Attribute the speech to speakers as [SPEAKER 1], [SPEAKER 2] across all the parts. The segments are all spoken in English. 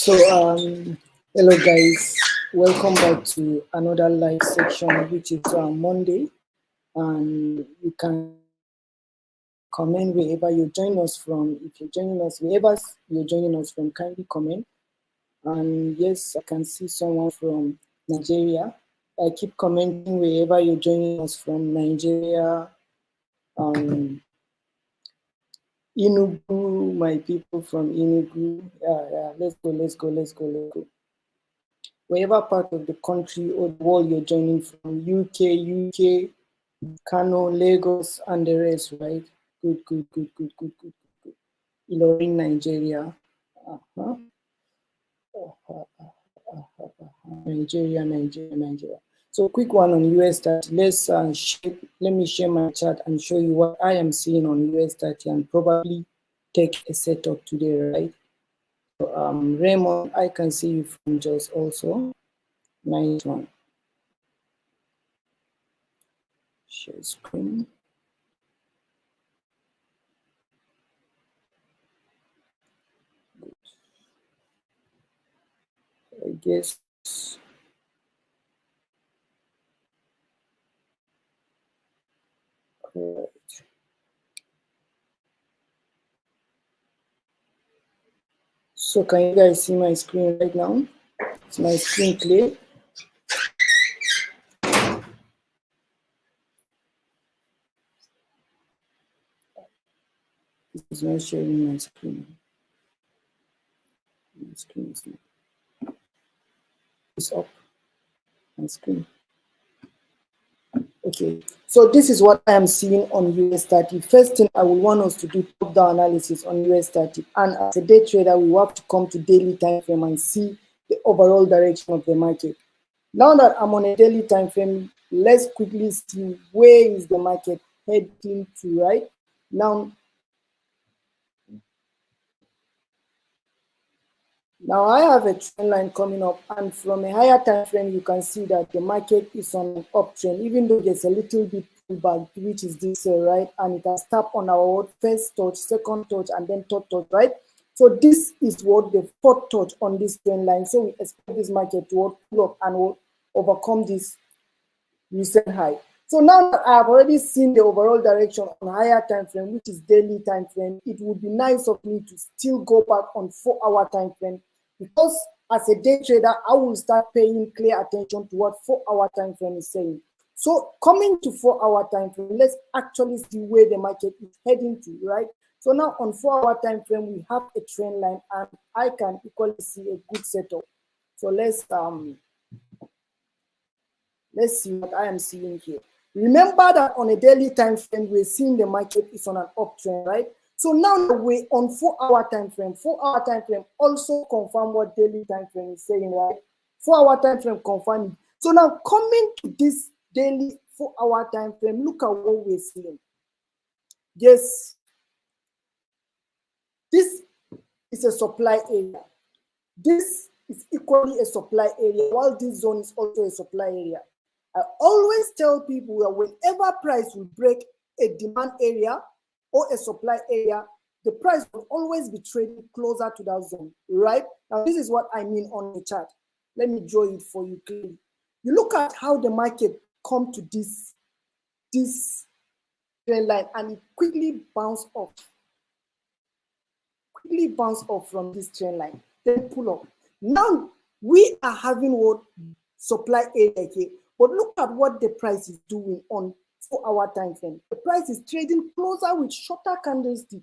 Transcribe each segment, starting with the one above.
[SPEAKER 1] So, hello guys, welcome back to another live section, which is Monday, and you can comment wherever you're joining us from. If you're joining us wherever you're joining us from, kindly comment. And yes, I can see someone from Nigeria. I keep commenting wherever you're joining us from, Nigeria, Enugu, my people from Enugu. Yeah, let's go. Wherever part of the country or the world you're joining from, UK, Kano, Lagos, and the rest, right? Good. Ilorin, Nigeria. Nigeria. So quick one on US 30. Let me share my chart and show you what I am seeing on US 30 and probably take a setup today, right? So, Raymond, I can see you from Jos also. Nice one. Share screen. Good. I guess right. So can you guys see my screen right now? Is my screen clear? It's not showing my screen. My screen is not. It's up. My screen. Okay, so this is what I am seeing on US 30. First thing I will want us to do top-down analysis on US 30. And as a day trader, we have to come to daily time frame and see the overall direction of the market. Now that I'm on a daily time frame, let's quickly see where is the market heading to, right? Now I have a trend line coming up, and from a higher time frame, you can see that the market is on an uptrend, even though there's a little bit pullback, which is this right, and it has tapped on our first touch, second touch, and then third touch, right? So this is what the fourth touch on this trend line. So we expect this market to pull up and overcome this recent high. So now that I have already seen the overall direction on higher time frame, which is daily time frame, it would be nice of me to still go back on 4-hour time frame, because as a day trader, I will start paying clear attention to what 4-hour time frame is saying. So coming to 4-hour time frame, let's actually see where the market is heading to, right? So now on 4-hour time frame, we have a trend line, and I can equally see a good setup. So let's see what I am seeing here. Remember that on a daily time frame, we're seeing the market is on an uptrend, right? So now we're on 4-hour time frame. 4-hour time frame also confirm what daily time frame is saying, right? 4-hour time frame confirm it. So now coming to this daily 4-hour time frame, look at what we're seeing. Yes, this is a supply area. This is equally a supply area, while this zone is also a supply area. I always tell people that whenever price will break a demand area or a supply area, the price will always be trading closer to that zone, right? Now, this is what I mean on the chart. Let me draw it for you clearly. You look at how the market come to this trend line, and it quickly bounced off. From this trend line, then pull up. Now we are having what supply area here, but look at what the price is doing on 4-hour time frame. The price is trading closer with shorter candlestick,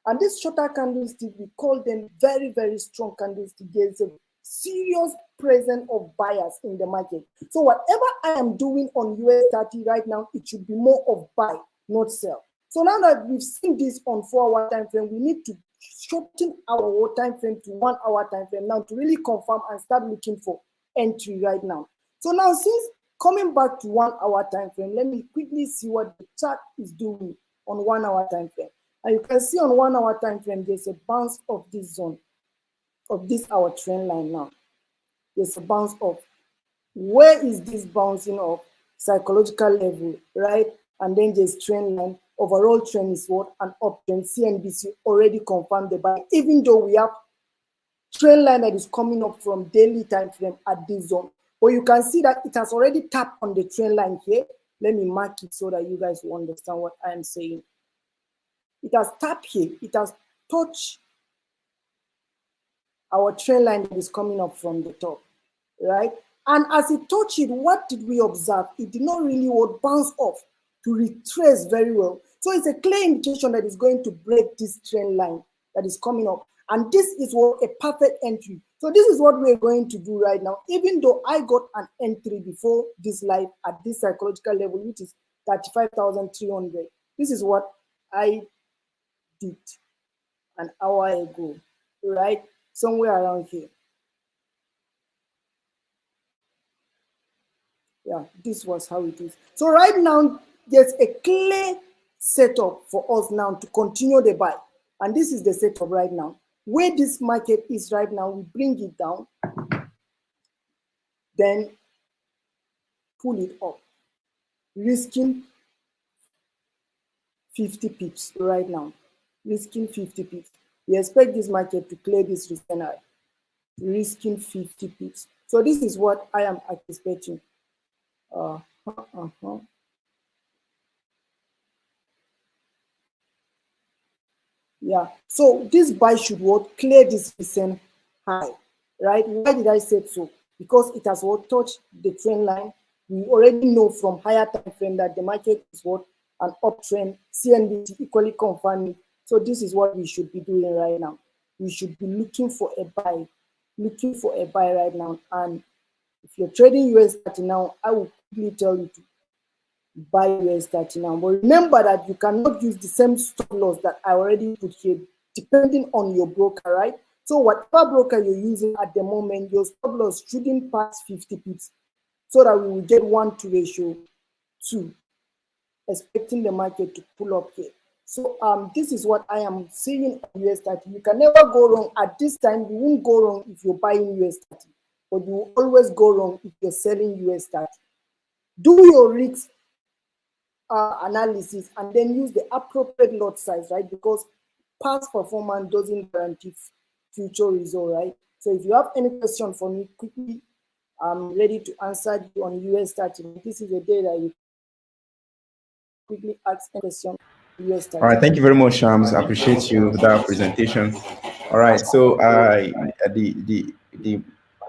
[SPEAKER 1] and this shorter candlestick, we call them very, very strong candlestick. There's a serious presence of buyers in the market. So whatever I am doing on US 30 right now, it should be more of buy, not sell. So now that we've seen this on 4-hour time frame, we need to shorten our time frame to 1-hour time frame now to really confirm and start looking for entry right now. So now, since coming back to 1-hour time frame, let me quickly see what the chart is doing on 1-hour time frame. And you can see on 1-hour time frame, there's a bounce of this zone, of this our trend line now. There's a bounce off. Where is this bouncing off? Psychological level, right? And then there's trend line. Overall trend is what? An uptrend. CNBC already confirmed the buy, even though we have trend line that is coming up from daily time frame at this zone. But you can see that it has already tapped on the trend line here. Let me mark it so that you guys will understand what I am saying. It has tapped here. It has touched our trend line that is coming up from the top, right? And as it touched it, what did we observe? It did not really bounce off to retrace very well. So it's a clear indication that it's going to break this trend line that is coming up. And this is what a perfect entry. So this is what we're going to do right now. Even though I got an entry before this live at this psychological level, which is 35,300. This is what I did an hour ago, right? Somewhere around here. Yeah, this was how it is. So right now, there's a clear setup for us now to continue the buy. And this is the setup right now. Where this market is right now, we bring it down, then pull it up, risking 50 pips right now, risking 50 pips. We expect this market to clear this recent high, risking 50 pips. So this is what I am expecting. Yeah, so this buy should clear this recent high, right? Why did I say so? Because it has touched the trend line. We already know from higher time frame that the market is an uptrend. CNBC equally confirming. So this is what we should be doing right now. We should be looking for a buy, right now. And if you're trading US30 now, I will quickly tell you to buy US30 now. But remember that you cannot use the same stop loss that I already put here, depending on your broker, right? So whatever broker you're using at the moment, your stop loss shouldn't pass 50 pips so that we will get 1:2, expecting the market to pull up here. So this is what I am seeing on US30. You can never go wrong at this time. You won't go wrong if you're buying US30, but you will always go wrong if you're selling US30. Do your risk analysis and then use the appropriate lot size, right? Because past performance doesn't guarantee future result, right? So if you have any question for me, quickly, I'm ready to answer you on US30. This is a day that you quickly ask a question. US30.
[SPEAKER 2] All right, thank you very much, Shams. I appreciate you for that presentation. All right, so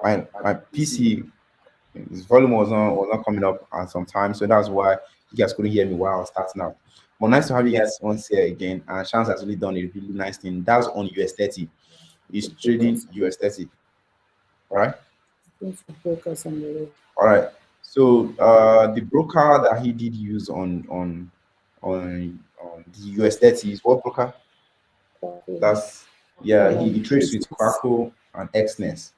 [SPEAKER 2] my PC, his volume was not coming up at some time, so that's why you guys couldn't hear me while I was starting out. But nice to have you guys once here again. And Shams has really done a really nice thing. That's on US30. He's trading US30. All right. All right. So the broker that he did use on the US30 is what broker? That's he trades with Quaco and Xness.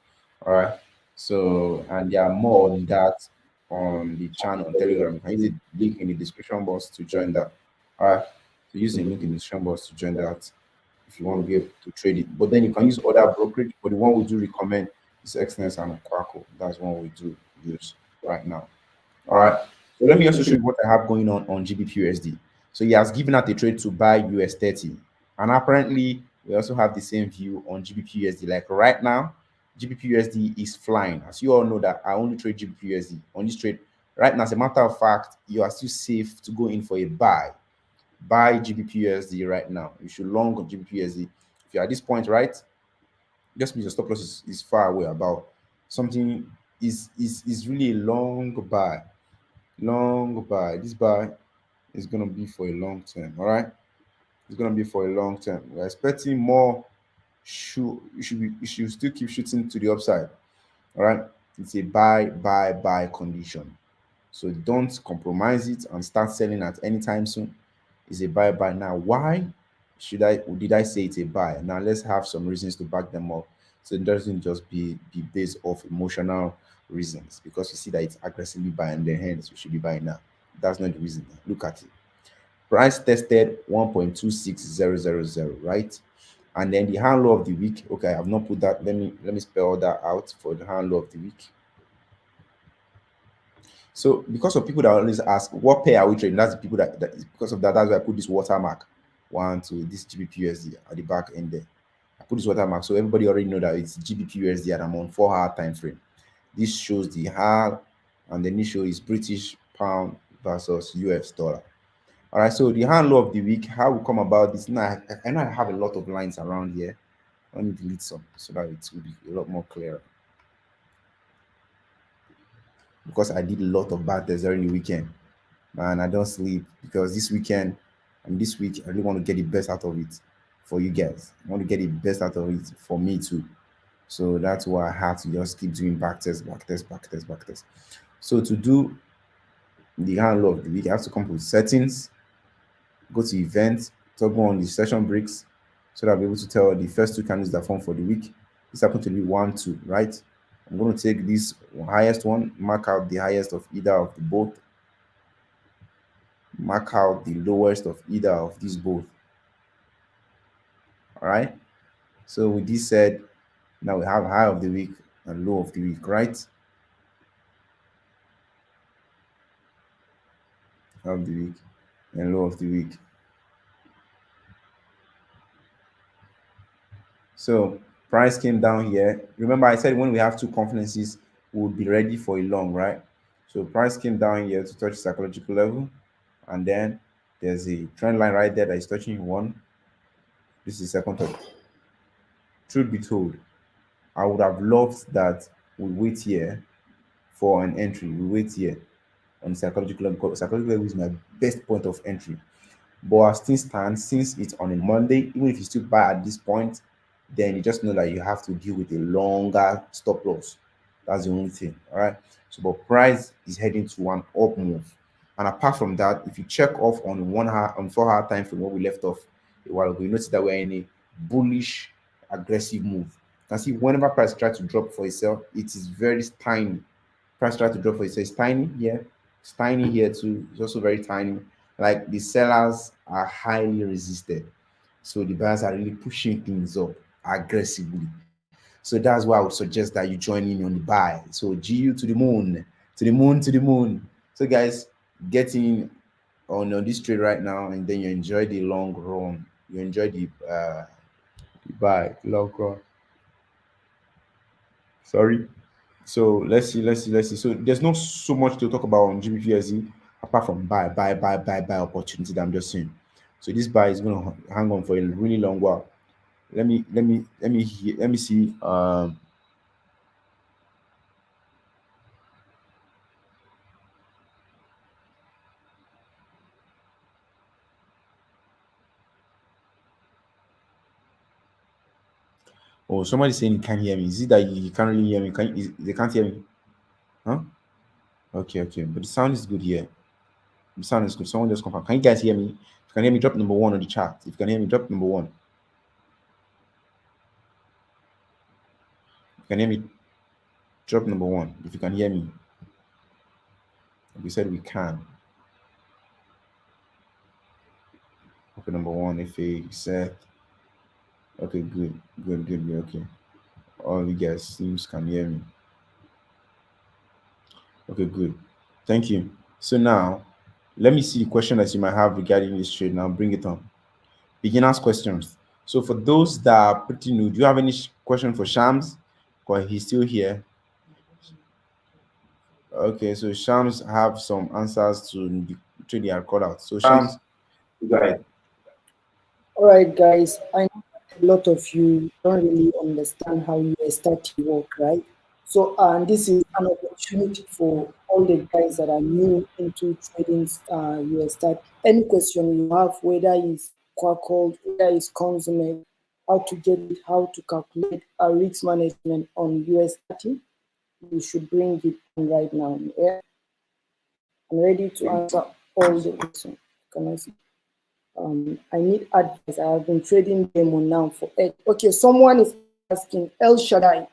[SPEAKER 2] All right. So and there are more on that on the channel on Telegram. You can use the link in the description box to join that. All right. So use the link in the description box to join that if you want to be able to trade it. But then you can use other brokerage, but the one we do recommend is Xness and Quaco. That's one we do use right now. All right. So let me also show you what I have going on GBPUSD. So he has given out a trade to buy US30. And apparently, we also have the same view on GBPUSD. Like right now, GBPUSD is flying. As you all know that I only trade GBPUSD on this trade. Right now, as a matter of fact, you are still safe to go in for a buy. Buy GBPUSD right now. You should long on GBPUSD. If you're at this point, right, just means your stop loss is far away. About something is really a long buy. Long buy. This buy is going to be for a long term. All right. It's going to be for a long term. We're expecting more. You should still keep shooting to the upside. All right. It's a buy condition. So don't compromise it and start selling at any time soon. It's a buy now. Why did I say it's a buy? Now let's have some reasons to back them up. So it doesn't just be based off emotional reasons, because you see that it's aggressively buying, then hence you should be buying now. That's not the reason. Look at it. Price tested 1.26000, right? And then the handle of the week. Okay, I have not put that. Let me spell that out for the handle of the week. So because of people that always ask what pair are we trading, that's the people that because of that, that's why I put this watermark 1 to this GBPUSD at the back end there. I put this watermark so everybody already know that it's GBPUSD and I'm on 4-hour time frame. This shows the HAL, and then this show is British pound versus US dollar. All right, so the high and low of the week, how we come about this. Now, I know I have a lot of lines around here. Let me delete some so that it will be a lot more clear. Because I did a lot of bad tests during the weekend. Man, I don't sleep because this weekend and this week, I really want to get the best out of it for you guys. I want to get the best out of it for me too. So that's why I have to just keep doing back test, back test, back test, back test. So to do the high and low of the week, I have to come with settings, go to events, toggle on the session breaks so that I'll be able to tell the first two candles that form for the week. This happened to be 1, 2, right? I'm going to take this highest one, mark out the highest of either of the both, mark out the lowest of either of these both. All right. So with this said, now we have high of the week and low of the week, right? High of the week and low of the week. So price came down here. Remember, I said when we have two confidences, we would be ready for a long, right? So price came down here to touch psychological level, and then there's a trend line right there that is touching one. This is second top. Truth be told, I would have loved that we wait here for an entry. We wait here on psychological level because psychological level is my best point of entry. But as things stand, since it's on a Monday, even if you still buy at this point, then you just know that you have to deal with a longer stop loss. That's the only thing. All right. So, but price is heading to an up move. And apart from that, if you check off on 1 hour, on 4-hour time frame where we left off a while ago, you notice that we're in a bullish, aggressive move. You can see whenever price tries to drop for itself, it is very tiny. Price tries to drop for itself, it's tiny here, it's tiny here too. It's also very tiny. Like the sellers are highly resisted, so the buyers are really pushing things up aggressively. So that's why I would suggest that you join in on the buy. So GU to the moon, to the moon, to the moon. So guys, get in on this trade right now, and then you enjoy the long run. You enjoy the buy long run. Sorry. So let's see. So there's not so much to talk about on GBPUSD apart from buy opportunity that I'm just saying. So this buy is going to hang on for a really long while. Let me see. Oh, somebody saying you can't hear me. Is it that you can't really hear me? They can't hear me? Huh? Okay. But the sound is good here. The sound is good. Someone just confirm. Can you guys hear me? If you can hear me, drop number 1 on the chat. If you can hear me, drop number 1. If you can hear me, drop number 1. If you can hear me. We said we can. Okay, number 1. If he said, okay, good. Okay. All you guys seems can hear me. Okay, good. Thank you. So now, let me see the question that you might have regarding this trade. Now, bring it on. Beginners questions. So for those that are pretty new, do you have any question for Shams? Because he's still here. Okay, so Shams have some answers to the trade they are called out. So Shams, go ahead.
[SPEAKER 1] All right, guys. I know a lot of you don't really understand how US starting work, right? So, and this is an opportunity for all the guys that are new into trading US start. Any question you have, whether it's quackled, whether it's consummate, how to get it, how to calculate a risk management on US starting, you should bring it on right now. Yeah? I'm ready to answer all the questions. Can I see? I need advice. I have been trading demo now for 8. Okay, someone is asking El Shaddai.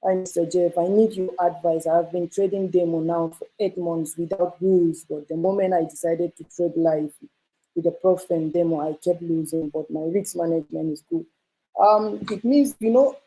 [SPEAKER 1] I'm Mr. Jeff. I need your advice. I have been trading demo now for 8 months without rules, but the moment I decided to trade live with the prof and demo, I kept losing, but my risk management is good. It means,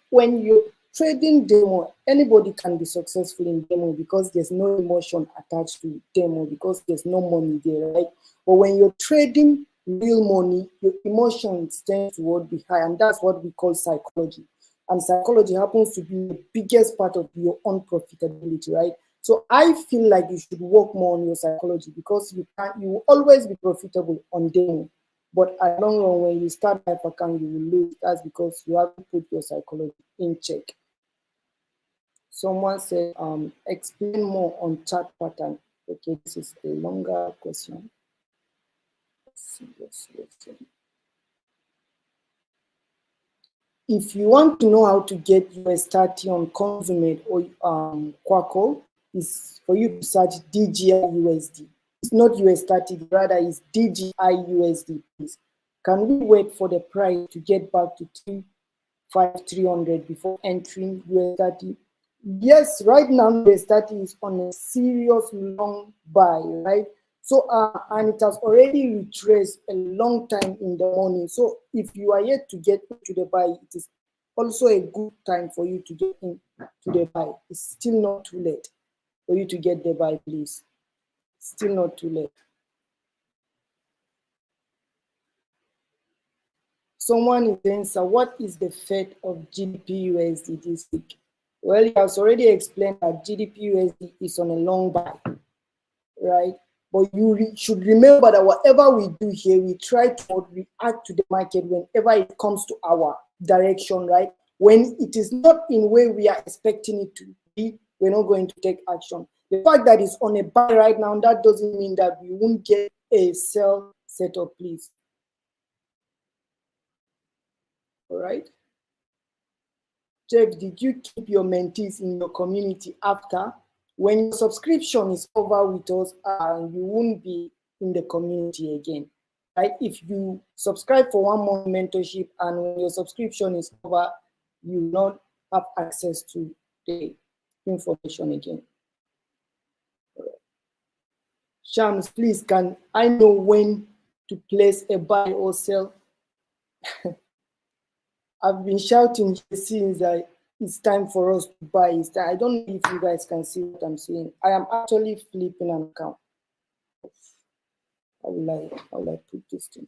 [SPEAKER 1] when you're trading demo, anybody can be successful in demo because there's no emotion attached to demo, because there's no money there, right? But when you're trading real money, your emotions tend to be high, and that's what we call psychology. And psychology happens to be the biggest part of your own profitability, right? So I feel like you should work more on your psychology, because you will always be profitable on day. But at long run, when you start life account, you will lose. That's because you have to put your psychology in check. Someone said, explain more on chart pattern. Okay, this is a longer question. Let's see. If you want to know how to get US30 on Consumate or Quaco, is for you to search DGI-USD. It's not US30, rather it's DGI-USD, please. Can we wait for the price to get back to 300 before entering US30? Yes, right now US30 is on a serious long buy, right? So, and it has already retraced a long time in the morning. So if you are yet to get into the buy, it is also a good time for you to get into the buy. It's still not too late for you to get the buy, please. Still not too late. Someone is saying, so what is the fate of GBPUSD this week? Well, he has already explained that GBPUSD is on a long buy, right? But you should remember that whatever we do here, we try to react to the market whenever it comes to our direction, right? When it is not in way we are expecting it to be, we're not going to take action. The fact that it's on a buy right now, that doesn't mean that we won't get a sell setup, please. All right. Jeff, did you keep your mentees in your community after? When your subscription is over with us, you won't be in the community again, right? If you subscribe for 1 month mentorship and when your subscription is over, you will not have access to the information again. Shams, please, can I know when to place a buy or sell? I've been shouting since it's time for us to buy. I don't know if you guys can see what I'm saying. I am actually flipping an account. How will I put this thing?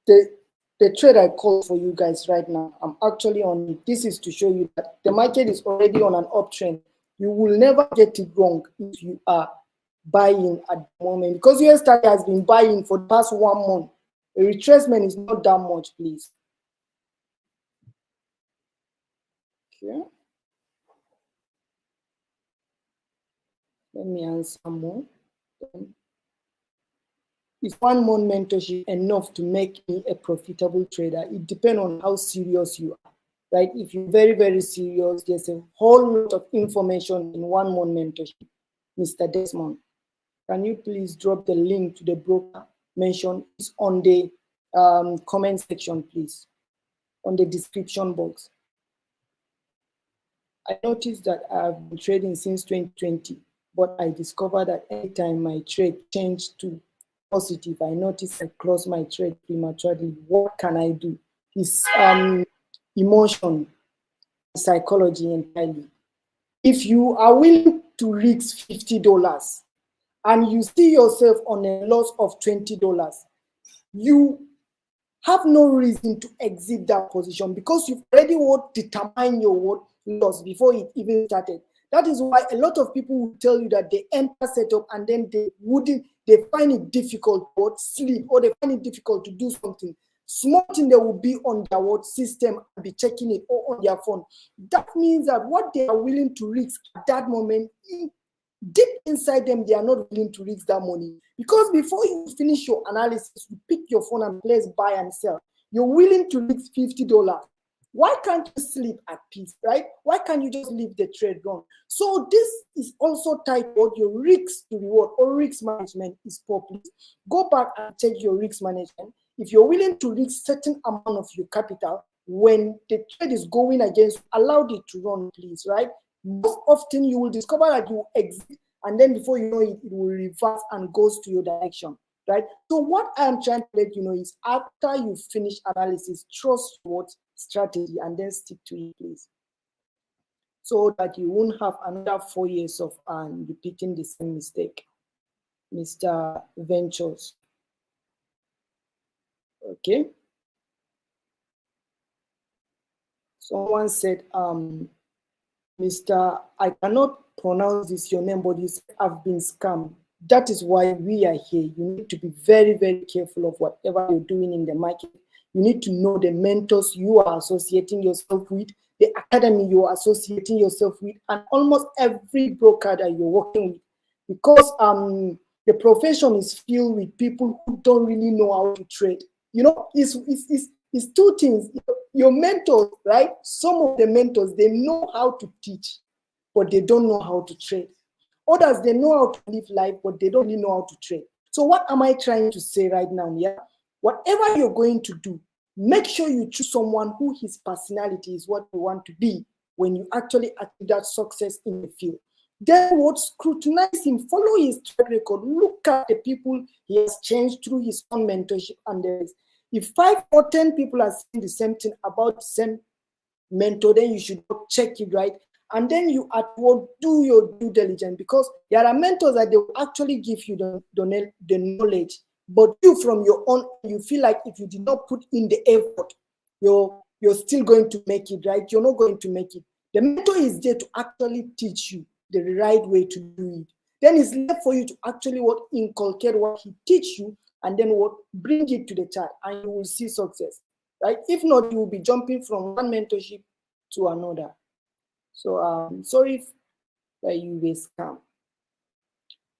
[SPEAKER 1] The trade I called for you guys right now, I'm actually on it. This is to show you that the market is already on an uptrend. You will never get it wrong if you are buying at the moment, because US30 has been buying for the past 1 month. A retracement is not that much, please. Okay. Let me answer more. Is 1 month mentorship enough to make me a profitable trader? It depends on how serious you are, right? If you're very, very serious, there's a whole lot of information in 1 month mentorship. Mr. Desmond, can you please drop the link to the broker mentioned? It's on the comment section, please, on the description box. I noticed that I've been trading since 2020, but I discovered that anytime my trade changed to positive, I noticed I closed my trade prematurely. What can I do? It's emotion, psychology entirely. If you are willing to risk $50 and you see yourself on a loss of $20, you have no reason to exit that position, because you've already determined your loss before it even started. That is why a lot of people will tell you that they enter setup and then they find it difficult to sleep, or they find it difficult to do something. Small thing they will be on their system and be checking it, or on their phone. That means that what they are willing to risk at that moment, deep inside them, they are not willing to risk that money. Because before you finish your analysis, you pick your phone and press buy and sell. You're willing to risk $50. Why can't you sleep at peace, right? Why can't you just leave the trade gone? So this is also tied to what your risk to reward or risk management is for. Please go back and check your risk management. If you're willing to risk certain amount of your capital, when the trade is going against, allow it to run, please, right? Most often you will discover that you exit, and then before you know it, it will reverse and goes to your direction, right? So what I'm trying to let you know is, after you finish analysis, trust what strategy and then stick to it, please, so that you won't have another 4 years of repeating the same mistake. Mr. Ventures, Okay. Someone said, Mr. I cannot pronounce this your name, but you said I've been scammed. That is why we are here. You need to be very, very careful of whatever you're doing in the market. You need to know the mentors you are associating yourself with, the academy you are associating yourself with, and almost every broker that you're working with. Because the profession is filled with people who don't really know how to trade. You know, it's two things. Your mentors, right? Some of the mentors, they know how to teach, but they don't know how to trade. Others, they know how to live life, but they don't really know how to trade. So what am I trying to say right now? Yeah, whatever you're going to do, make sure you choose someone who his personality is what you want to be when you actually achieve that success in the field. Then what? Scrutinize him, follow his track record, look at the people he has changed through his own mentorship and the if 5 or 10 people are saying the same thing about the same mentor, then you should check it, right? And then you at work do your due diligence, because there are mentors that they will actually give you the knowledge, but you from your own, you feel like if you did not put in the effort, you're still going to make it, right? You're not going to make it. The mentor is there to actually teach you the right way to do it. Then it's left for you to actually what inculcate what he teach you, and then what bring it to the chart, and you will see success, right? If not, you will be jumping from one mentorship to another. So sorry if you were scam.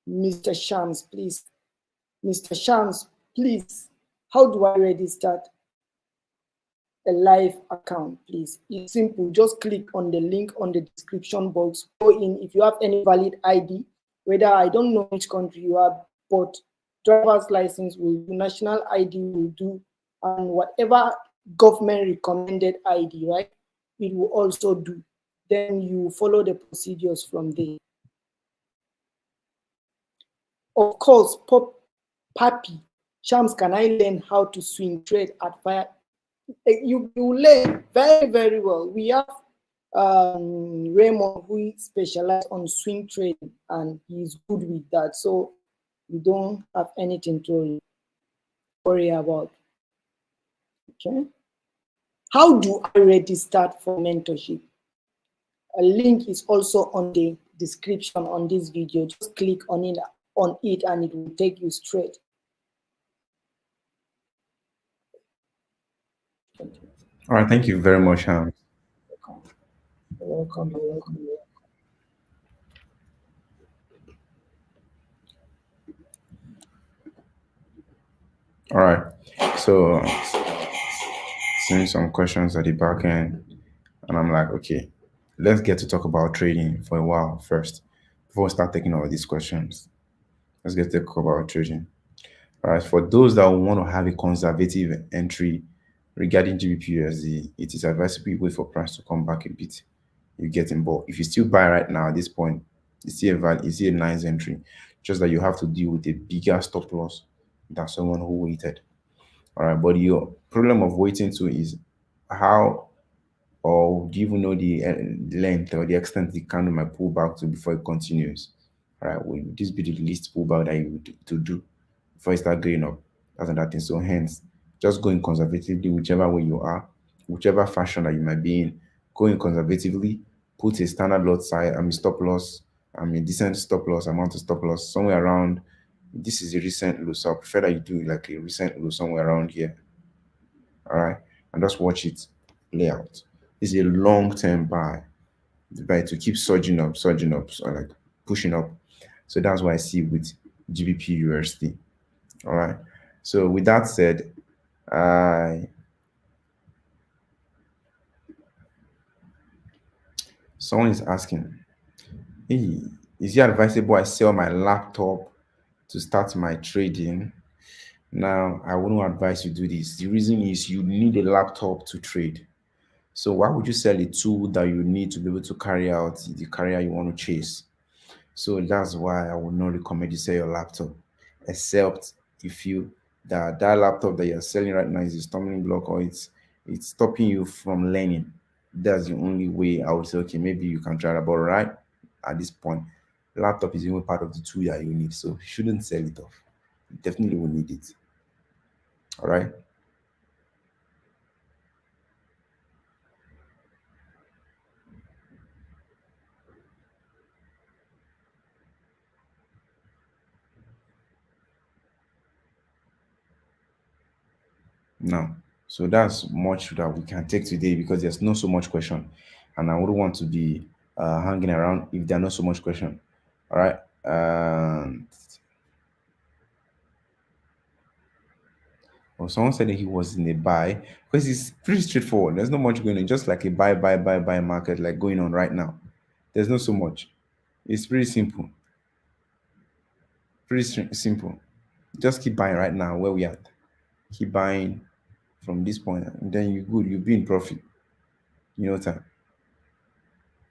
[SPEAKER 1] Mr. Shams, please. Mr. Shams, please. How do I register a live account, please? It's simple. Just click on the link on the description box. Go in. If you have any valid ID, whether I don't know which country you are, but driver's license will do, national ID will do, and whatever government recommended ID, right? It will also do. Then you follow the procedures from there. Of course, Papi, Shams, can I learn how to swing trade at fire? You learn very, very well. We have Raymond, who specializes on swing trading, and he's good with that. So you don't have anything to worry about. Okay. How do I register for mentorship? A link is also on the description on this video. Just click on it and it will take you straight.
[SPEAKER 2] All right, thank you very much, Ham.
[SPEAKER 1] You're welcome. You're welcome.
[SPEAKER 2] All right, so seeing some questions at the back end, and I'm like, okay, let's get to talk about trading for a while first before we start taking all these questions. Let's get to talk about trading. All right, for those that want to have a conservative entry regarding GBPUSD, it is advisable you wait for price to come back a bit. You get involved. If you still buy right now at this point, it's still a nice entry. Just that you have to deal with a bigger stop loss than someone who waited. All right, but your problem of waiting too is how, or do you even know the length or the extent the candle might pull back to before it continues? All right, will this be the least pullback that you would to do before you start going up? That's another thing. So hence, just going conservatively, whichever way you are, whichever fashion that you might be in, going conservatively, put a standard lot size, stop loss, decent stop loss, amount of stop loss, somewhere around, this is a recent low, so I prefer that you do like a recent low somewhere around here. All right, and just watch it play out. It's a long-term buy to keep surging up, so like pushing up. So that's what I see with GBPUSD. All right. So with that said, someone is asking, hey, is it advisable I sell my laptop to start my trading? Now, I wouldn't advise you do this. The reason is you need a laptop to trade. So why would you sell a tool that you need to be able to carry out the career you want to chase? So that's why I would not recommend you sell your laptop, except you feel that that laptop that you're selling right now is a stumbling block, or it's stopping you from learning. That's the only way I would say, okay, maybe you can try that. But right at this point, laptop is the only part of the tool that you need. So you shouldn't sell it off. You definitely will need it. All right. Now, so that's much that we can take today because there's not so much question, and I wouldn't want to be hanging around if there are not so much question. All right. Or someone said that he was in a buy because it's pretty straightforward. There's not much going on, just like a buy market like going on right now. There's not so much. It's pretty simple. Simple. Just keep buying right now where we at. Keep buying from this point, and then you good. You'll be in profit. You know time.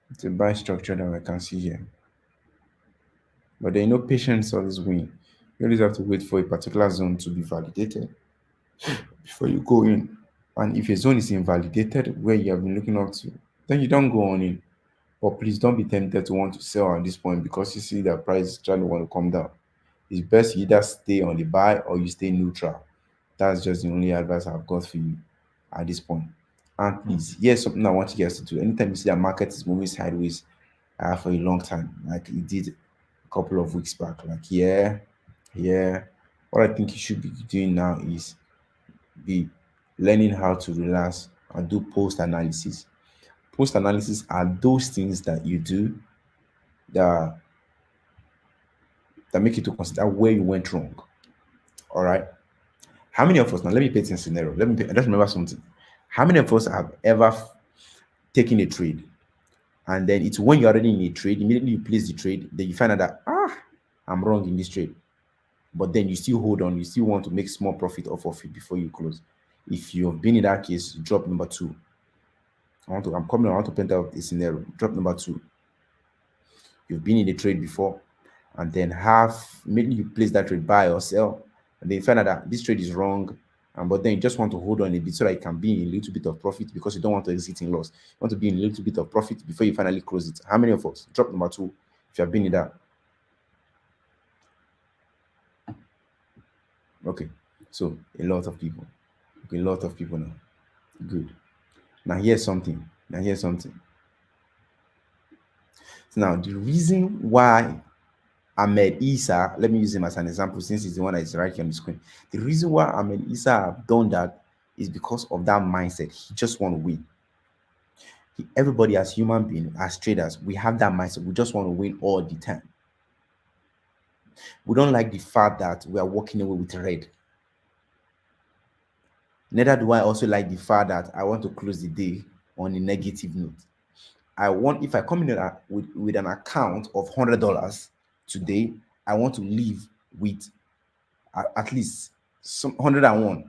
[SPEAKER 2] It's a buy structure that I can see here. But then patience always win. You always have to wait for a particular zone to be validated before you go in. And if a zone is invalidated where you have been looking up to, then you don't go on in. But please don't be tempted to want to sell at this point because you see that price is trying to want to come down. It's best you either stay on the buy or you stay neutral. That's just the only advice I've got for you at this point. And please, here's something I want you guys to do. Anytime you see that market is moving sideways for a long time, like it did a couple of weeks back, like yeah. What I think you should be doing now is be learning how to relax and do post analysis. Post analysis are those things that you do that make you to consider where you went wrong. All right. How many of us now? Let me paint a scenario. I just remember something. How many of us have ever taken a trade and then it's when you're already in a trade, immediately you place the trade, then you find out that I'm wrong in this trade. But then you still hold on, you still want to make small profit off of it before you close. If you've been in that case, drop number two. I want to paint out a scenario. Drop number two. You've been in a trade before, and then maybe you place that trade buy or sell, and then you find out that this trade is wrong, but then you just want to hold on a bit so that you can be in a little bit of profit because you don't want to exit in loss. You want to be in a little bit of profit before you finally close it. How many of us? Drop number two if you have been in that. Okay, so a lot of people. Okay, a lot of people now. Good. Now here's something. So now the reason why Ahmed Isa, let me use him as an example since he's the one that is right here on the screen. The reason why Ahmed Isa have done that is because of that mindset. He just want to win. Everybody as human being, as traders, we have that mindset. We just want to win all the time. We don't like the fact that we are walking away with red. Neither do I also like the fact that I want to close the day on a negative note. If I come in with an account of $100 today, I want to leave with at least some $101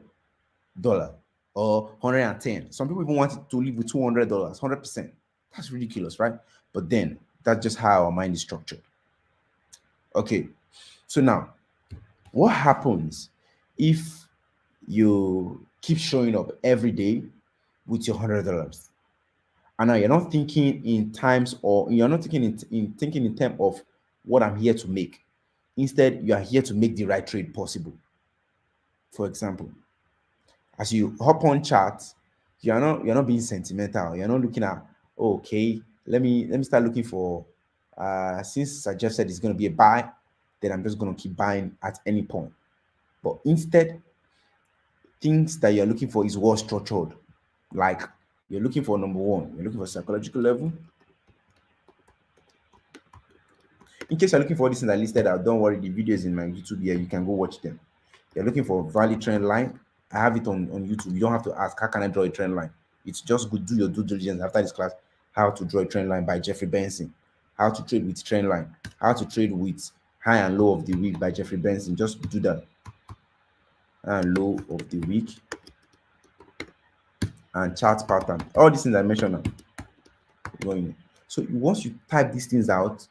[SPEAKER 2] or 110. Some people even want to leave with $200, 100%. That's ridiculous, right? But then that's just how our mind is structured. Okay, so now what happens if you keep showing up every day with your $100? And now you're not thinking in times, or you're not thinking in terms of what I'm here to make. Instead, you are here to make the right trade possible. For example, as you hop on charts, you're not being sentimental. You're not looking at, okay, let me start looking for since Sir Jeff said it's going to be a buy, then I'm just going to keep buying at any point. But instead, things that you're looking for is well structured. Like you're looking for number one, you're looking for psychological level. In case you're looking for this thing I listed out, don't worry, the videos in my YouTube here, you can go watch them. You're looking for value trend line. I have it on YouTube. You don't have to ask, how can I draw a trend line? It's just good. Do your due diligence after this class. How to draw a trend line by Jeffrey Benson. How to trade with trend line. How to trade with high and low of the week by Jeffrey Benson. Just do that. High and low of the week and chart pattern. All these things I mentioned now. Going. So once you type these things out,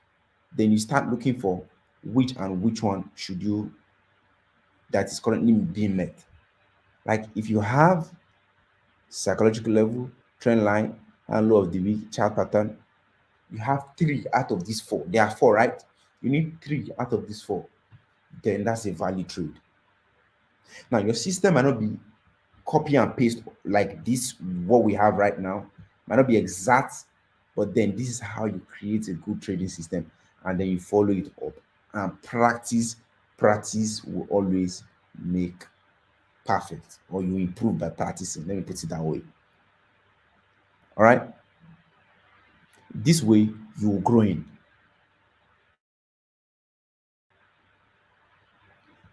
[SPEAKER 2] then you start looking for which one should you that is currently being met. Like if you have psychological level, trend line, and low of the week, chart pattern, you have 3 out of these 4. There are 4, right? You need 3 out of these 4. Then that's a value trade. Now your system might not be copy and paste like this, what we have right now, might not be exact, but then this is how you create a good trading system, and then you follow it up. And practice will always make perfect, or you improve by practicing. Let me put it that way. All right. This way you will grow in.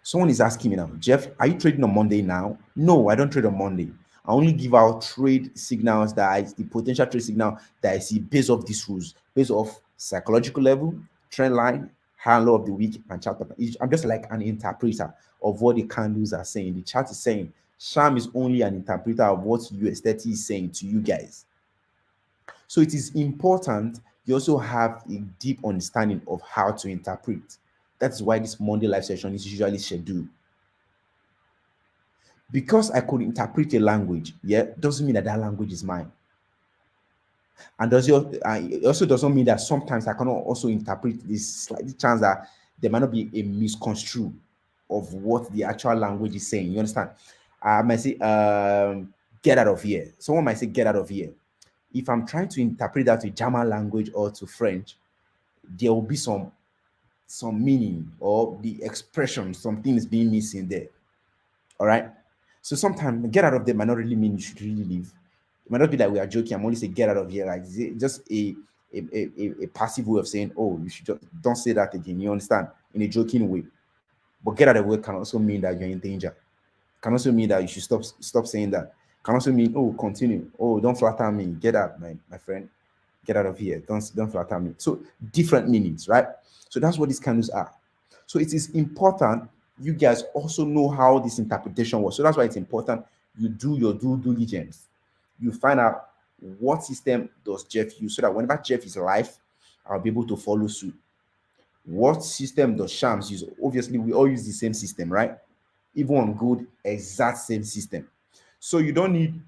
[SPEAKER 2] Someone is asking me now, Jeff, are you trading on Monday now? No, I don't trade on Monday. I only give out trade signals the potential trade signal that I see based off these rules, based off psychological level, trend line, high and low of the week, and chart pattern. I'm just like an interpreter of what the candles are saying. The chart is saying. Sham is only an interpreter of what US30 is saying to you guys. So it is important you also have a deep understanding of how to interpret. That's why this Monday live session is usually scheduled. Because I could interpret a language, yeah, doesn't mean that that language is mine. And it also doesn't mean that sometimes I cannot also interpret this slightly chance that there might not be a misconstrue of what the actual language is saying. You understand? I might say, get out of here. Someone might say, get out of here. If I'm trying to interpret that to German language or to French, there will be some meaning or the expression, something is being missing there. All right. So sometimes get out of there might not really mean you should really leave. It might not be that we are joking. I'm only saying get out of here. Like just a passive way of saying, oh, you should just don't say that again. You understand? In a joking way. But get out of the way can also mean that you're in danger. Can also mean that you should stop saying that. Can also mean, oh, continue. Oh, don't flatter me. Get out, my friend. Get out of here. Don't flatter me. So different meanings, right? So that's what these candles are. So it is important you guys also know how this interpretation works. So that's why it's important you do your due diligence. You find out what system does Jeff use so that whenever Jeff is live, I'll be able to follow suit. What system does Shams use? Obviously, we all use the same system, right? Even on good, exact same system. So you don't need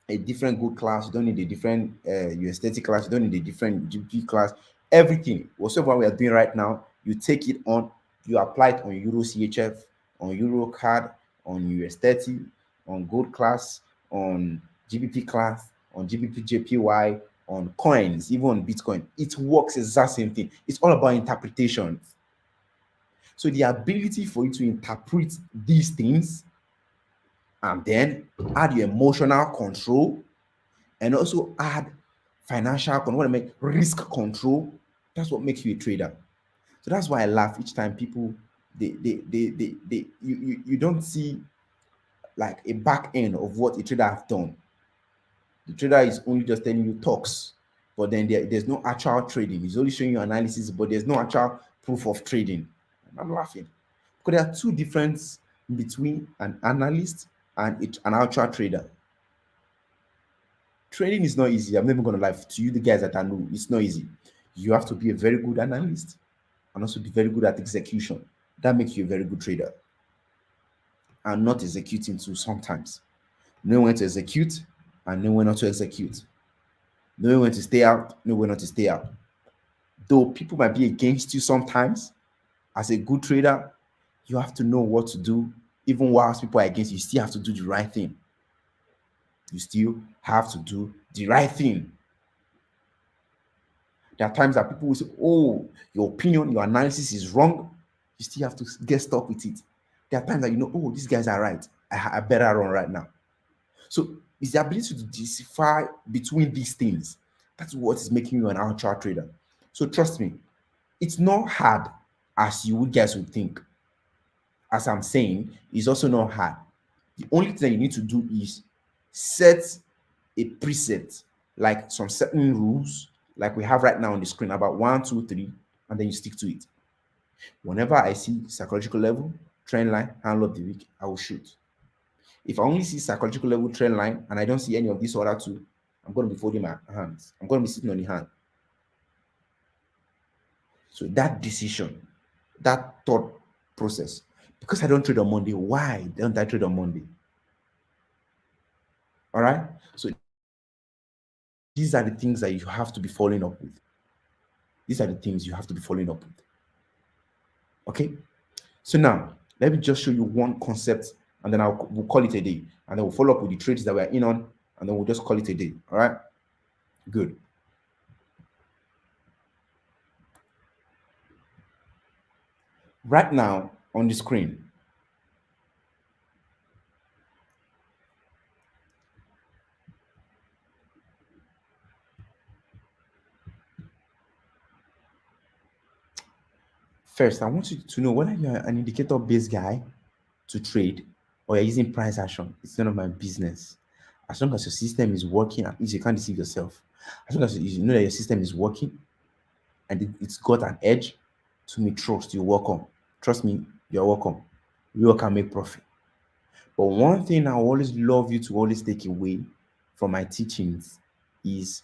[SPEAKER 2] a different good class, you don't need a different USDT class, you don't need a different GBP class. Everything, whatever we are doing right now, you take it on, you apply it on Euro CHF, on Euro card, on US30, on gold class, on GBP class, on GBP JPY, on coins, even on Bitcoin. It works exact same thing. It's all about interpretation. So the ability for you to interpret these things and then add your emotional control and also add financial control, what I mean, risk control. That's what makes you a trader. So that's why I laugh each time people you don't see like a back end of what a trader have done. The trader is only just telling you talks, but then there's no actual trading. He's only showing you analysis, but there's no actual proof of trading. And I'm laughing because there are two differences between an analyst and an actual trader. Trading is not easy. I'm never going to lie to you, the guys that I know. It's not easy. You have to be a very good analyst and also be very good at execution. That makes you a very good trader. And not executing too sometimes. Know when to execute and know when not to execute. Know when to stay out, know when not to stay out. Though people might be against you sometimes, as a good trader, you have to know what to do. Even whilst people are against you, you still have to do the right thing. You still have to do the right thing. There are times that people will say, oh, your opinion, your analysis is wrong. You still have to get stuck with it. There are times that you know, oh, these guys are right. I better run right now. So it's the ability to decipher between these things. That's what is making you an ultra trader. So trust me, it's not hard as you guys would think. As I'm saying, it's also not hard. The only thing that you need to do is set a preset, like some certain rules, like we have right now on the screen, about 1, 2, 3, and then you stick to it. Whenever I see psychological level, trend line, handle of the week, I will shoot. If I only see psychological level, trend line, and I don't see any of these other two, I'm going to be folding my hands. I'm going to be sitting on the hand. So that decision, that thought process, because I don't trade on Monday, why don't I trade on Monday? All right. So these are the things that you have to be following up with. These are the things you have to be following up with. Okay. So now let me just show you one concept, and then we'll call it a day, and then we'll follow up with the trades that we're in on, and then we'll just call it a day. All right. Good. Right now on the screen, First, I want you to know whether you're an indicator-based guy to trade or you're using price action. It's none of my business. As long as your system is working, at least you can't deceive yourself. As long as you know that your system is working and it's got an edge, to me, trust, you're welcome. Trust me, you're welcome. We all can make profit. But one thing I always love you to always take away from my teachings is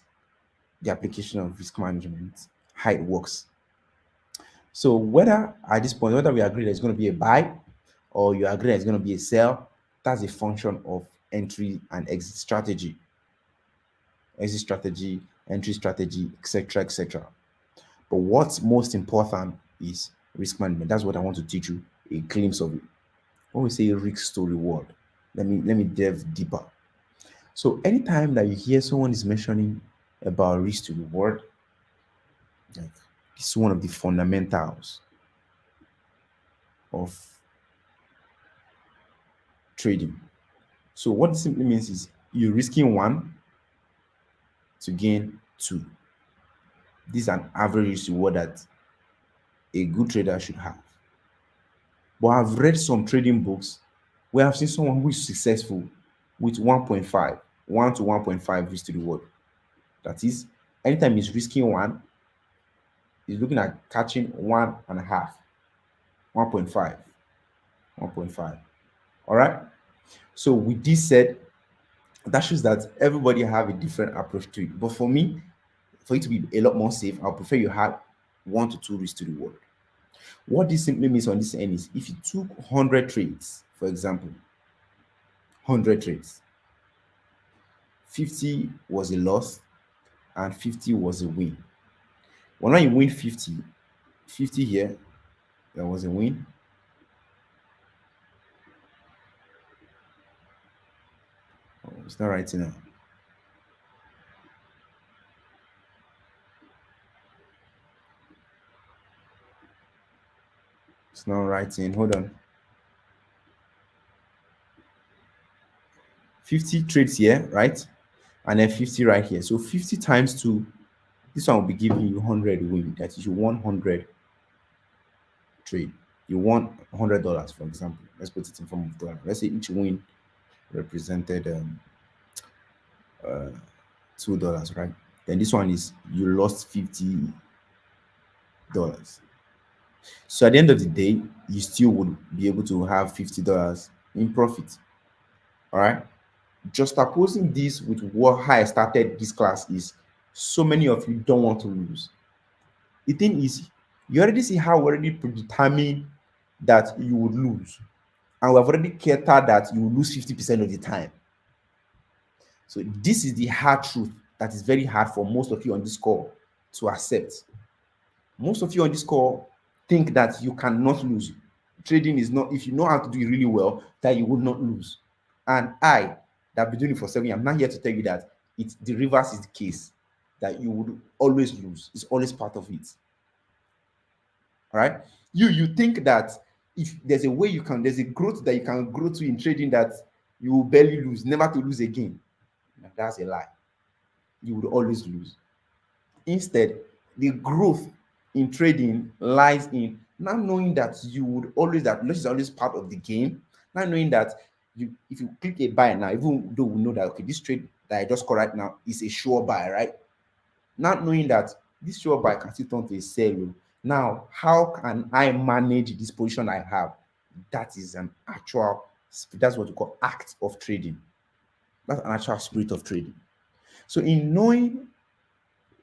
[SPEAKER 2] the application of risk management, how it works. So whether at this point, whether we agree that it's going to be a buy or you agree that it's going to be a sell, that's a function of entry and exit strategy, entry strategy, etc., etc. But what's most important is risk management. That's what I want to teach you, a glimpse of it. When we say risk to reward, let me delve deeper. So anytime that you hear someone is mentioning about risk to reward, like, it's one of the fundamentals of trading. So what this simply means is you're risking one to gain two. This is an average reward that a good trader should have. But I've read some trading books where I've seen someone who is successful with 1.5, 1 to 1.5 risk to reward. That is, anytime he's risking one, he's looking at catching 1.5, 1.5, 1.5. All right. So with this said, that shows that everybody have a different approach to it. But for me, for it to be a lot more safe, I prefer you have 1 to 2 risk to reward. What this simply means on this end is if you took 100 trades, for example, 100 trades, 50 was a loss and 50 was a win. When you win 50, 50 here, that was a win. Oh, it's not writing now. It's not writing. Hold on. 50 trades here, right? And then 50 right here. So 50 times 2, this one will be giving you 100 win. That is, you won 100 trade. You won $100, for example. Let's put it in form of dollar. Let's say each win represented $2, right? Then this one is you lost $50. So at the end of the day, you still would be able to have $50 in profit. All right. Just opposing this with what how I started this class is so many of you don't want to lose. The thing is, you already see how we already predetermined that you would lose. And we have already catered that you will lose 50% of the time. So this is the hard truth that is very hard for most of you on this call to accept. Most of you on this call think that you cannot lose. Trading is not, if you know how to do it really well, that you will not lose. And I, that have been doing it for 7 years, I'm not here to tell you that it's the reverse is the case, that you would always lose. It's always part of it. All right. You think that if there's a way there's a growth that you can grow to in trading that you will barely lose, never to lose again. That's a lie. You would always lose. Instead, the growth in trading lies in not knowing that you would always, that loss is always part of the game. Not knowing that if you click a buy now, even though we know that okay, this trade that I just call right now is a sure buy, right? Not knowing that this sure buy can still turn to a sell. Now, how can I manage this position I have? That is an actual, that's what we call act of trading. That's an actual spirit of trading. So in knowing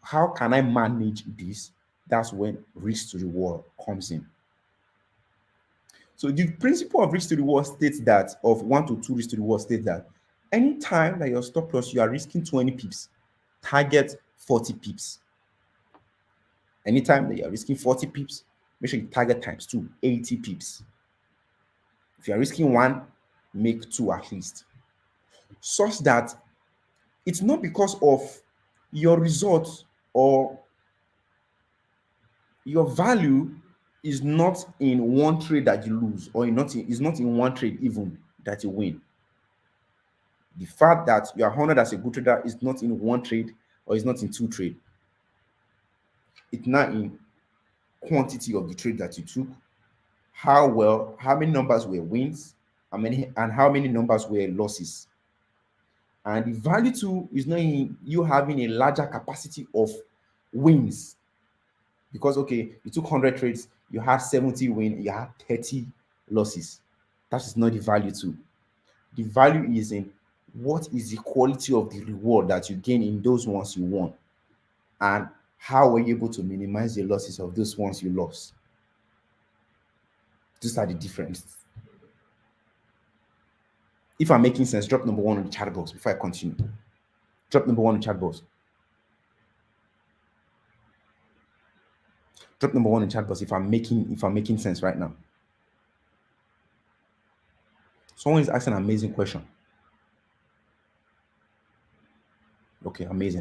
[SPEAKER 2] how can I manage this, that's when risk to reward comes in. So the principle of risk to reward states that, of 1 to 2 risk to reward states that anytime that your stop loss, you are risking 20 pips, target 40 pips. Anytime that you are risking 40 pips, make sure you target times 2, 80 pips. If you are risking 1, make 2 at least. Such that it's not because of your results or your value is not in one trade that you lose, or is not in one trade even that you win. The fact that you are honored as a good trader is not in one trade or is not in 2 trades. It's not in quantity of the trade that you took, how many numbers were wins, and how many numbers were losses. And the value too is not in you having a larger capacity of wins. Because okay, you took 100 trades, you had 70 win, you had 30 losses. That is not the value too. The value is in what is the quality of the reward that you gain in those ones you won, and how were you able to minimize the losses of those ones you lost. These are the differences. If I'm making sense, drop number 1 on the chat box before I continue. Drop number 1 on the chat box. Drop number 1 in the chat box if I'm making sense right now. Someone is asking an amazing question. Okay, amazing.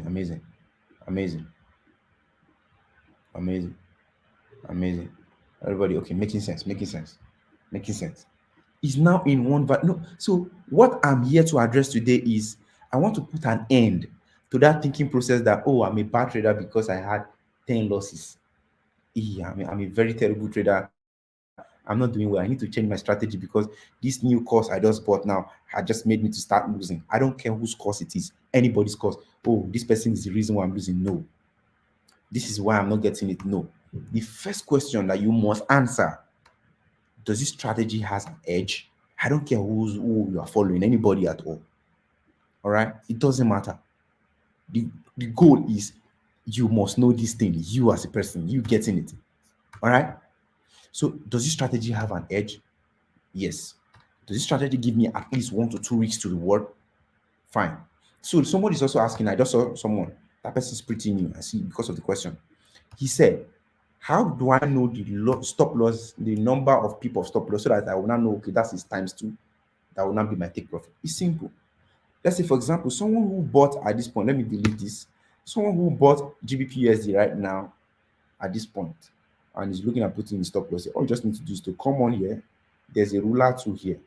[SPEAKER 2] Everybody, okay, making sense. Is now in one no. So what I'm here to address today is I want to put an end to that thinking process that, oh, I'm a bad trader because I had 10 losses. Yeah, I'm a very terrible trader. I'm not doing well. I need to change my strategy because this new course I just bought now had just made me to start losing. I don't care whose course it is, anybody's course. Oh, this person is the reason why I'm losing. No. This is why I'm not getting it. No. The first question that you must answer: does this strategy has an edge? I don't care who you are following, anybody at all. All right, it doesn't matter. The goal is you must know this thing. You as a person, you getting it. All right. So does this strategy have an edge? Yes. Does this strategy give me at least 1 to 2 weeks to reward? Fine. So somebody's also asking. I just saw someone. That person's pretty new. I see because of the question. He said, how do I know the stop loss, the number of people of stop loss, so that I will not know, okay, that's his times 2. That will not be my take profit. It's simple. Let's say, for example, someone who bought at this point, let me delete this. Someone who bought GBPUSD right now at this point and is looking at putting in stop loss. All you just need to do is to come on here. There's a ruler tool here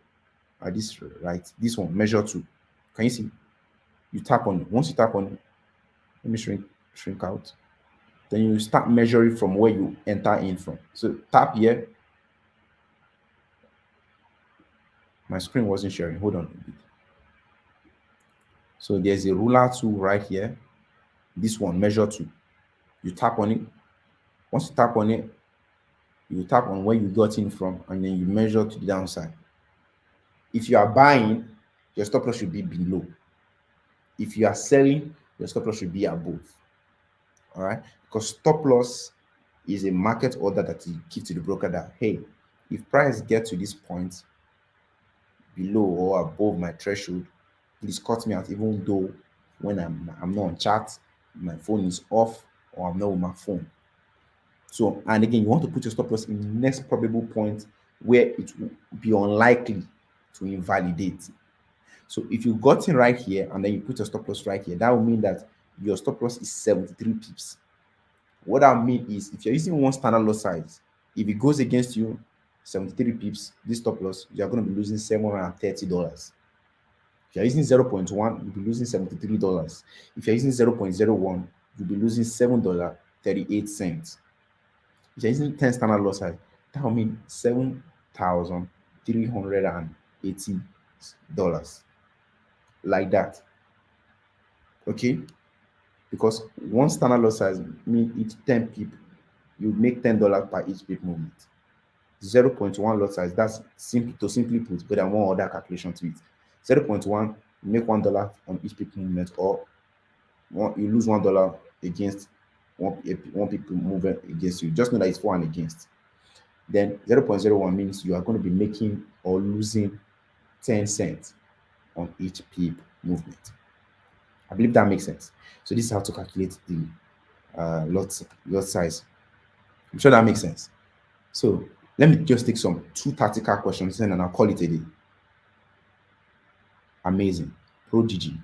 [SPEAKER 2] at this right. This one, measure 2. Can you see? You tap on it. Once you tap on it, let me shrink out. Then you start measuring from where you enter in from. So tap here. My screen wasn't sharing. Hold on. So there's a ruler tool right here. This one, measure 2. You tap on it. Once you tap on it, you tap on where you got in from, and then you measure to the downside. If you are buying, your stop loss should be below. If you are selling, your stop loss should be above. All right, because stop loss is a market order that you give to the broker that, hey, if price gets to this point below or above my threshold, please cut me out, even though when I'm not on chat, my phone is off, or I'm not with my phone. So, and again, you want to put your stop loss in the next probable point where it will be unlikely to invalidate. So if you got in right here and then you put your stop loss right here, that will mean that your stop loss is 73 pips. What that means is if you're using one standard loss size, if it goes against you 73 pips, this stop loss, you're going to be losing $730. If you're using 0.1, you'll be losing $73. If you're using 0.01, you'll be losing $7.38. If you're using 10 standard loss size, that will mean $7,380. Like that. Okay? Because one standard loss size means each 10 pip, you make $10 per each pip movement. 0.1 lot size, that's simply put, but I want other calculation to it. 0.1, you make $1 on each pip movement, or you lose $1 against one people movement against you. Just know that it's for and against. Then 0.01 means you are going to be making or losing 10 cents on each pip movement. I believe that makes sense. So this is how to calculate the lot size. I'm sure that makes sense. So let me just take some 2 tactical questions and I'll call it a day. Amazing. Prodigy.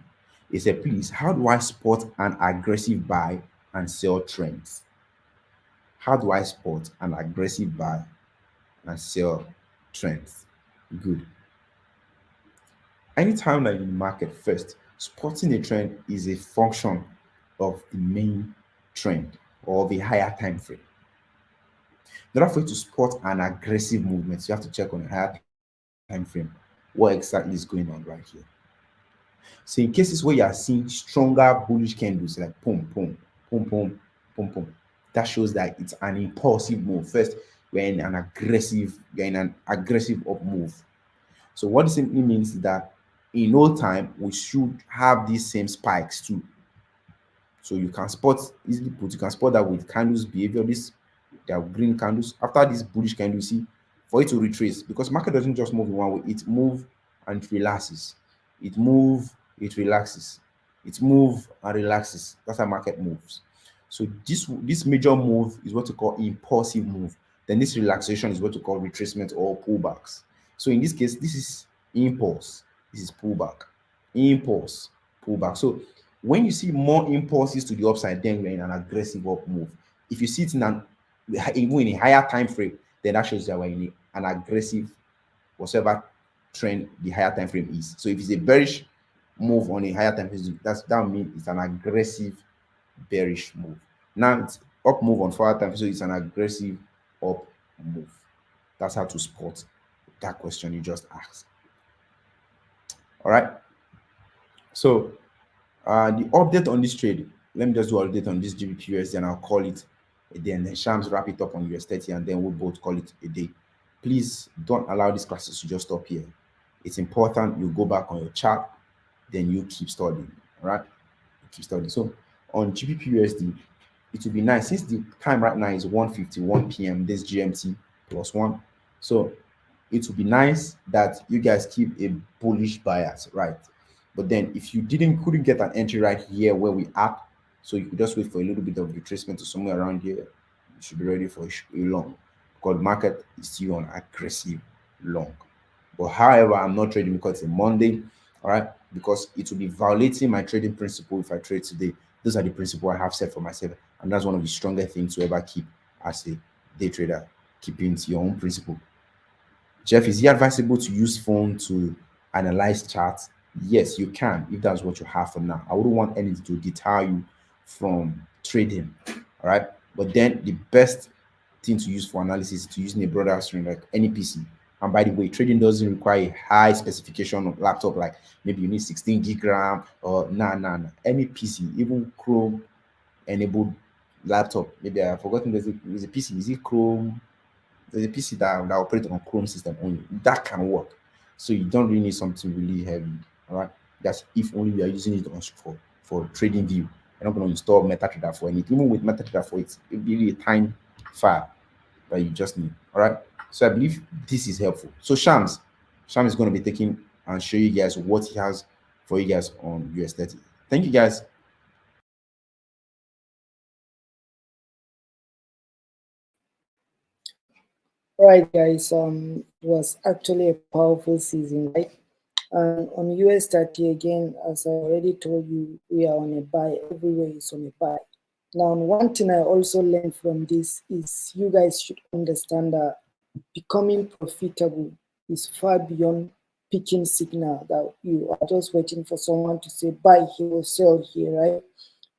[SPEAKER 2] It said, please, how do I spot an aggressive buy and sell trends? How do I spot an aggressive buy and sell trends? Good. Anytime that you market first, spotting a trend is a function of the main trend or the higher time frame. In order for you to spot an aggressive movement, you have to check on a higher time frame what exactly is going on right here. So in cases where you are seeing stronger bullish candles like pum pum pum pum pum pum, that shows that it's an impulsive move. First, we're in an aggressive up move. So what it simply means is that in no time we should have these same spikes too. So you can spot easily put, you can spot that with candles behavior. This they are green candles. After this bullish candle, you see, for it to retrace, because market doesn't just move in one way, it move and it relaxes. It move, it relaxes. It move and relaxes. That's how market moves. So this major move is what we call impulsive move. Then this relaxation is what we call retracement or pullbacks. So in this case, this is impulse. This is pullback. Impulse, pullback. So when you see more impulses to the upside, then we're in an aggressive up move. If you see it in even in a higher time frame, then that shows that we're in an aggressive, whatever trend the higher time frame is. So if it's a bearish move on a higher time frame, that means it's an aggressive bearish move. Now it's up move on forward time, so it's an aggressive up move. That's how to spot that question you just asked. All right. So the update on this trade, let me just do an update on this GBPUSD and I'll call it a day, and then Shams wrap it up on US30 and then we'll both call it a day. Please don't allow these classes to just stop here. It's important you go back on your chart, then you keep studying. All right, keep studying. So on GBPUSD, it would be nice, since the time right now is 1:51 p.m. this GMT +1. So it would be nice that you guys keep a bullish bias, right? But then if you couldn't get an entry right here where we are, so you could just wait for a little bit of retracement to somewhere around here, you should be ready for a long, because the market is still on aggressive long. But however, I'm not trading because it's a Monday, all right? Because it will be violating my trading principle if I trade today. Those are the principles I have set for myself, and that's one of the strongest things to ever keep as a day trader, keeping to your own principle. Jeff, is it advisable to use phone to analyze charts? Yes, you can, if that's what you have for now. I wouldn't want anything to deter you from trading, all right? But then the best thing to use for analysis is to use a broader screen like any PC. And by the way, trading doesn't require a high specification of laptop, like maybe you need 16 gig RAM or nah. Any PC, even Chrome enabled laptop. Maybe I've forgotten there's a PC. Is it Chrome? There's a PC that operates on Chrome system only. That can work. So you don't really need something really heavy. All right. That's if only we are using it for trading view. You're not going to install MetaTrader for anything. Even with MetaTrader for it, it'll be a time file that you just need. All right. So I believe this is helpful. So Shams is going to be taking and show you guys what he has for you guys on US30. Thank you guys.
[SPEAKER 1] Right, guys. It was actually a powerful season, right? And on US30 again, as I already told you, we are on a buy. Everywhere is on a buy. Now, one thing I also learned from this is you guys should understand that becoming profitable is far beyond picking signal, that you are just waiting for someone to say buy here or sell here, right?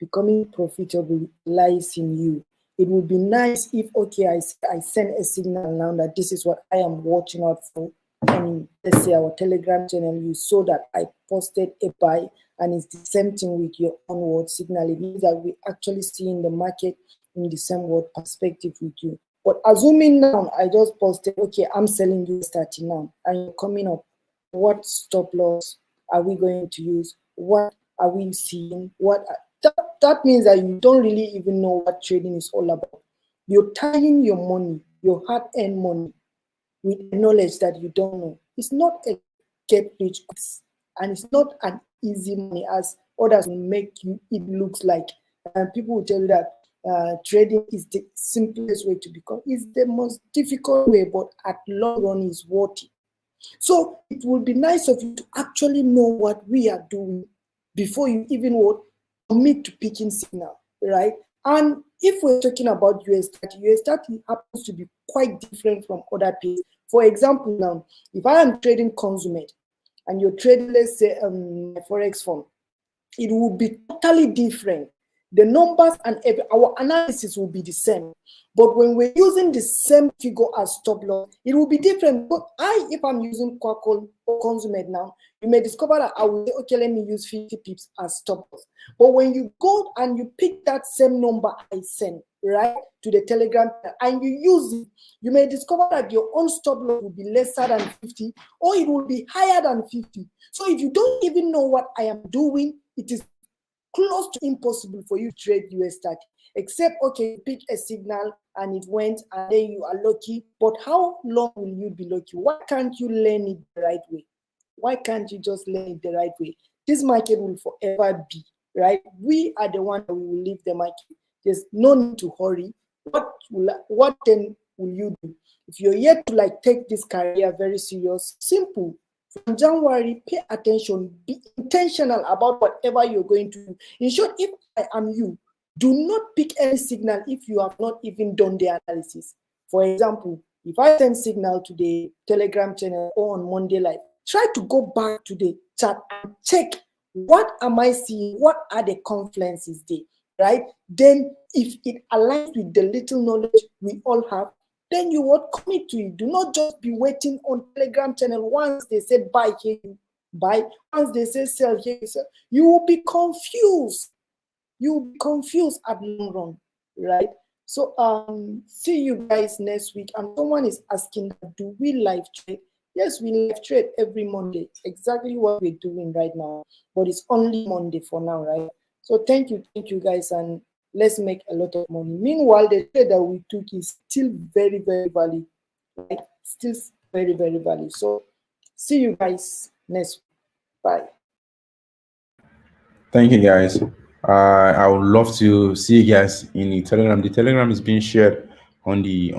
[SPEAKER 1] Becoming profitable lies in you. It would be nice if, okay, I send a signal now that this is what I am watching out for. And let's say our Telegram channel, you saw that I posted a buy, and it's the same thing with your onward signal. It means that we actually see in the market in the same word perspective with you. But assuming now I just posted, okay, I'm selling you 30 now, and you're coming up, what stop loss are we going to use? What are we seeing? That means that you don't really even know what trading is all about. You're tying your money, your hard-earned money, with knowledge that you don't know. It's not a get rich quick, and it's not an easy money as others will make you it looks like. And people will tell you that trading is the simplest way to become. It's the most difficult way, but at long run is worth it. So it would be nice of you to actually know what we are doing before you even would commit to picking signal, right? And if we're talking about US30 happens to be quite different from other pairs. For example, now, if I am trading consummate and you're trading, let's say, Forex fund, it will be totally different the numbers and our analysis will be the same. But when we're using the same figure as stop loss, it will be different. But if I'm using Quackle or Consummate now, you may discover that I will say, okay, let me use 50 pips as stop loss. But when you go and you pick that same number I send, right, to the Telegram and you use it, you may discover that your own stop loss will be lesser than 50 or it will be higher than 50. So if you don't even know what I am doing, it is close to impossible for you to trade US30, except, okay, you pick a signal and it went and then you are lucky. But how long will you be lucky? Why can't you learn it the right way? Why can't you just learn it the right way? This market will forever be, right? We are the one that we will leave the market. There's no need to hurry. What then will you do? If you're yet to take this career very serious, simple. From January, pay attention, be intentional about whatever you're going to do. In short, if I am you, do not pick any signal if you have not even done the analysis. For example, if I send signal to the Telegram channel or on Monday Live, try to go back to the chat and check what am I seeing, what are the confluences there, right? Then if it aligns with the little knowledge we all have, then you would commit to it. Do not just be waiting on Telegram channel. Once they say buy, here you buy. Once they say sell, here you sell. You will be confused. You will be confused at long run, right? So see you guys next week. And someone is asking, do we live trade? Yes, we live trade every Monday. Exactly what we're doing right now. But it's only Monday for now, right? So thank you guys, and let's make a lot of money. Meanwhile, the trade that we took is still very, very valid. Right? Still very, very valid. So see you guys next week. Bye.
[SPEAKER 2] Thank you, guys. I would love to see you guys in the Telegram. The Telegram is being shared on the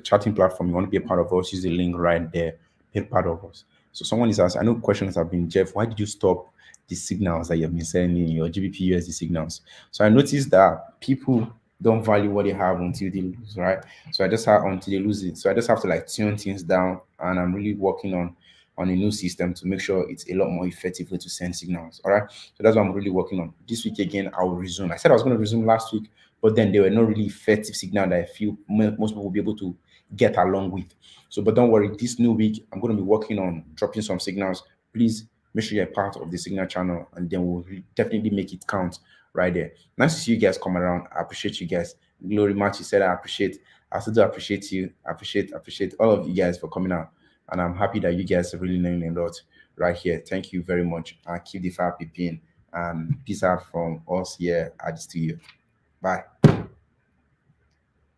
[SPEAKER 2] chatting platform. You want to be a part of us? Use the link right there. Be a part of us. So someone is asking. I know questions have been, Jeff, why did you stop the signals that you have been sending, your GBPUSD signals? So I noticed that people don't value what they have until they lose, right? So I just have until they lose it. So I just have to tune things down, and I'm really working on a new system to make sure it's a lot more effective way to send signals. All right. So that's what I'm really working on. This week again, I will resume. I said I was going to resume last week, but then there were no really effective signal that I feel most people will be able to get along with. So, but don't worry, this new week, I'm going to be working on dropping some signals. Please make sure you're part of the signal channel, and then we'll definitely make it count right there. Nice to see you guys come around. I appreciate you guys. Glory Match, you said I appreciate. I still do appreciate you. Appreciate all of you guys for coming out. And I'm happy that you guys are really learning a lot right here. Thank you very much. Keep the fire peeping. And peace out from us here at the studio. Bye.